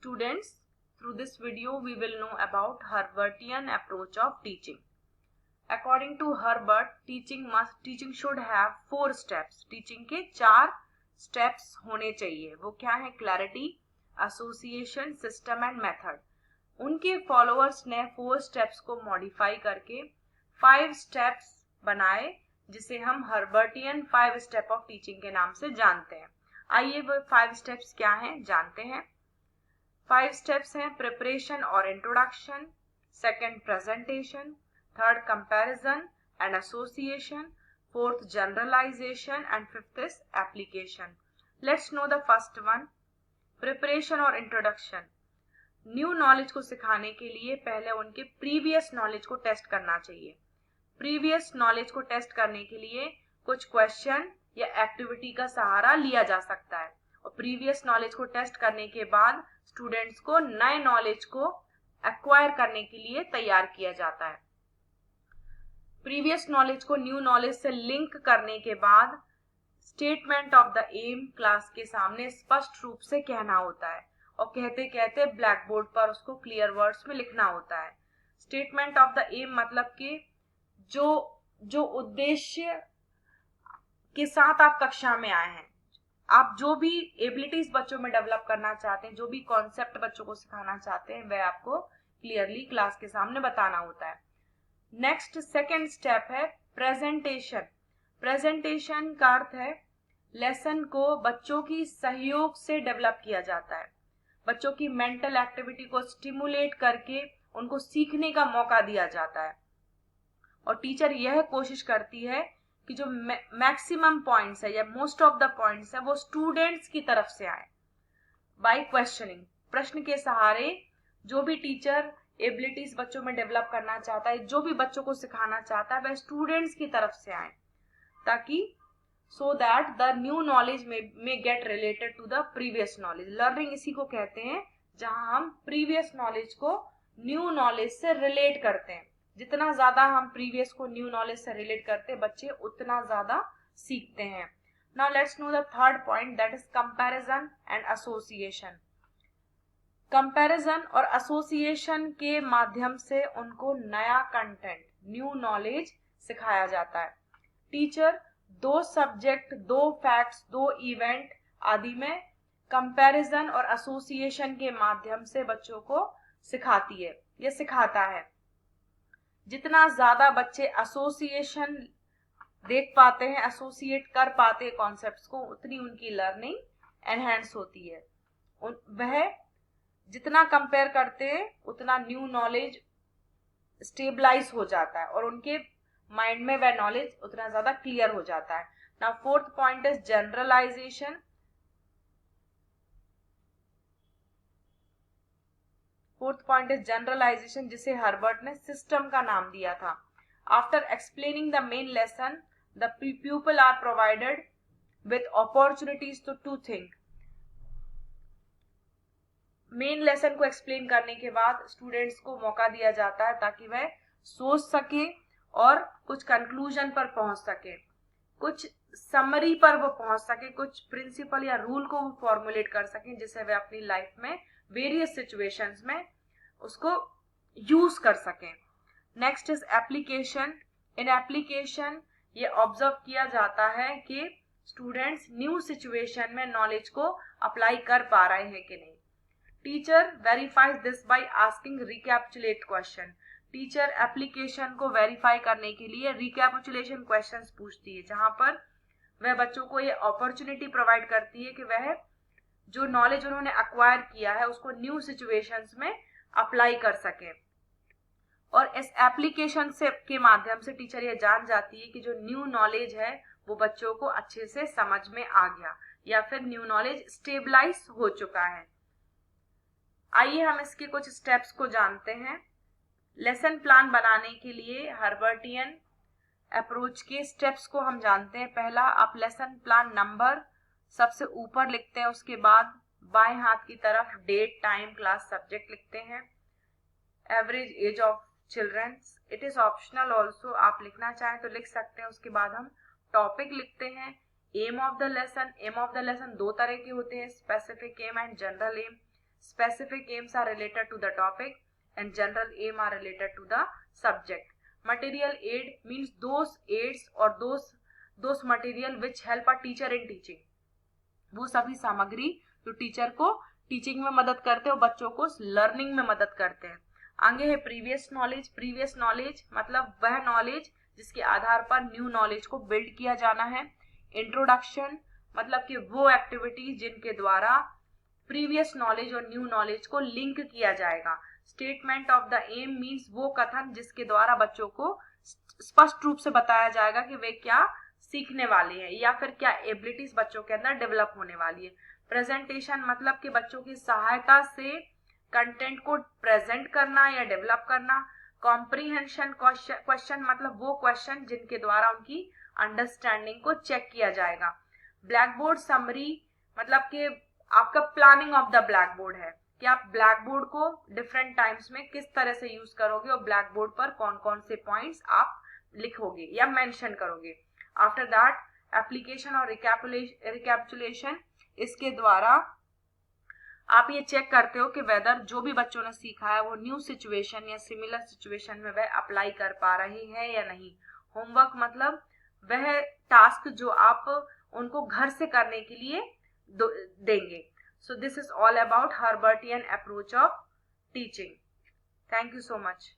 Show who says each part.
Speaker 1: Students, through this video we will know about Herbertian approach of teaching. According to Herbert, teaching should have 4 steps. Teaching के 4 steps होने चाहिए. वो क्या है? Clarity, association, system and method. उनके followers ने 4 steps को modify करके 5 steps बनाए, जिसे हम Herbertian 5 step of teaching के नाम से जानते हैं. आइए वो 5 steps क्या हैं जानते हैं. 5 steps हैं प्रिपरेशन और introduction, second presentation, third comparison and association, fourth generalisation and fifth is application. Let's know the first one, preparation और इंट्रोडक्शन. न्यू नॉलेज को सिखाने के लिए पहले उनके प्रीवियस नॉलेज को टेस्ट करना चाहिए. प्रीवियस नॉलेज को टेस्ट करने के लिए कुछ क्वेश्चन या एक्टिविटी का सहारा लिया जा सकता है, और प्रीवियस नॉलेज को टेस्ट करने के बाद स्टूडेंट्स को नए नॉलेज को एक्वायर करने के लिए तैयार किया जाता है. प्रीवियस नॉलेज को न्यू नॉलेज से लिंक करने के बाद statement of the aim class के सामने स्पष्ट रूप से कहना होता है, और कहते कहते ब्लैक बोर्ड पर उसको क्लियर वर्ड्स में लिखना होता है. स्टेटमेंट ऑफ द एम मतलब कि जो उद्देश्य के साथ आप कक्षा में आए हैं, आप जो भी एबिलिटीज बच्चों में डेवलप करना चाहते हैं, जो भी कॉन्सेप्ट बच्चों को सिखाना चाहते हैं, वह आपको क्लियरली क्लास के सामने बताना होता है. नेक्स्ट सेकंड स्टेप है प्रेजेंटेशन. प्रेजेंटेशन का अर्थ है लेसन को बच्चों की सहयोग से डेवलप किया जाता है. बच्चों की मेंटल एक्टिविटी को स्टिमुलेट करके उनको सीखने का मौका दिया जाता है, और टीचर यह कोशिश करती है कि जो मैक्सिमम पॉइंट्स है या मोस्ट ऑफ द पॉइंट्स है वो स्टूडेंट्स की तरफ से आए. बाय क्वेश्चनिंग, प्रश्न के सहारे जो भी टीचर एबिलिटीज बच्चों में डेवलप करना चाहता है, जो भी बच्चों को सिखाना चाहता है, वह स्टूडेंट्स की तरफ से आए, ताकि so that the new knowledge may get related to the previous knowledge. Learning इसी को कहते हैं जहां हम प्रीवियस नॉलेज को न्यू नॉलेज से रिलेट करते हैं. जितना ज्यादा हम प्रीवियस को न्यू नॉलेज से रिलेट करते हैं, बच्चे उतना ज्यादा सीखते हैं. Now let's know the third point, that is comparison and association. Comparison और एसोसिएशन के माध्यम से उनको नया कंटेंट, न्यू नॉलेज सिखाया जाता है. टीचर 2 सब्जेक्ट, 2 फैक्ट्स, 2 इवेंट आदि में कंपैरिजन और एसोसिएशन के माध्यम से बच्चों को सिखाती है या सिखाता है. जितना ज्यादा बच्चे एसोसिएशन देख पाते हैं, एसोसिएट कर पाते हैं कॉन्सेप्ट्स को, उतनी उनकी लर्निंग एनहेंस होती है. वह जितना कंपेयर करते हैं उतना न्यू नॉलेज स्टेबलाइज हो जाता है, और उनके माइंड में वह नॉलेज उतना ज्यादा क्लियर हो जाता है. Now fourth point is generalisation. Fourth point is generalisation, जिसे हर्बर्ट ने सिस्टम का नाम दिया था. After explaining the main lesson, the people are provided with opportunities to think. Main lesson को एक्सप्लेन करने के बाद स्टूडेंट्स को मौका दिया जाता है ताकि वह सोच सके और कुछ कंक्लूजन पर पहुंच सके, कुछ समरी पर वो पहुंच सके, कुछ प्रिंसिपल या रूल को वो फॉर्मुलेट कर सके, जिससे वे अपनी लाइफ में वेरियस सिचुएशंस में उसको यूज कर सकें. Next is application. In application ये ऑब्जर्व किया जाता है कि स्टूडेंट्स न्यू सिचुएशन में नॉलेज को अप्लाई कर पा रहे हैं कि नहीं. Teacher verifies this by asking recapitulate question. Teacher application को वेरीफाई करने के लिए रिकैपिचुलेशन क्वेश्चंस पूछती है, जहां पर वह बच्चों को ये अपॉर्चुनिटी प्रोवाइड करती है कि वह जो नॉलेज उन्होंने एक्वायर किया है उसको न्यू सिचुएशंस में अप्लाई कर सके. और इस एप्लीकेशन से के माध्यम से टीचर ये जान जाती है कि जो न्यू नॉलेज है वो बच्चों को अच्छे से समझ में आ गया, या फिर न्यू नॉलेज स्टेबलाइज हो चुका है. आइए हम इसके कुछ स्टेप्स को जानते हैं. लेसन प्लान बनाने के लिए हर्बर्टियन अप्रोच के स्टेप्स को हम जानते हैं. पहला, आप लेसन प्लान नंबर सबसे ऊपर लिखते हैं, उसके बाद बाएं हाथ की तरफ डेट, टाइम, क्लास, सब्जेक्ट लिखते हैं. Average age of childrens, it is optional also, आप लिखना चाहें तो लिख सकते हैं. उसके बाद हम टॉपिक लिखते हैं. Aim of the lesson. Aim of the lesson 2 तरह के होते हैं, specific aim and general aim. specific aims are related to the topic, and general aim are related to the subject. Material aid means those aids or those material which help a teacher in teaching. वो सभी सामग्री जो teacher को teaching में मदद करते हैं और बच्चों को लर्निंग में मदद करते हैं. आगे है प्रीवियस नॉलेज. प्रीवियस नॉलेज मतलब वह नॉलेज जिसके आधार पर न्यू नॉलेज को बिल्ड किया जाना है. इंट्रोडक्शन मतलब कि वो एक्टिविटीज जिनके द्वारा प्रीवियस नॉलेज और न्यू नॉलेज को लिंक किया जाएगा. Statement of the aim means वो कथन जिसके द्वारा बच्चों को स्पष्ट रूप से बताया जाएगा कि वे क्या सीखने वाले हैं या फिर क्या एबिलिटीज बच्चों के अंदर डेवलप होने वाली है. प्रेजेंटेशन मतलब कि बच्चों की सहायता से कंटेंट को प्रेजेंट करना या डेवलप करना. कॉम्प्रीहेंशन क्वेश्चन मतलब वो क्वेश्चन जिनके द्वारा उनकी अंडरस्टैंडिंग को चेक किया जाएगा. ब्लैक बोर्ड समरी मतलब कि आपका planning of the black board है कि आप ब्लैक बोर्ड को डिफरेंट टाइम्स में किस तरह से यूज करोगे और ब्लैक बोर्ड पर कौन कौन से पॉइंट्स आप लिखोगे या मेंशन करोगे. आफ्टर दैट एप्लीकेशन और रिकैपिचुलेशन. इसके द्वारा आप ये चेक करते हो कि वेदर जो भी बच्चों ने सीखा है वो न्यू सिचुएशन या सिमिलर सिचुएशन में वह अप्लाई कर पा रहे हैं या नहीं. होमवर्क मतलब वह टास्क जो आप उनको घर से करने के लिए देंगे. So this is all about Herbartian approach of teaching. Thank you so much.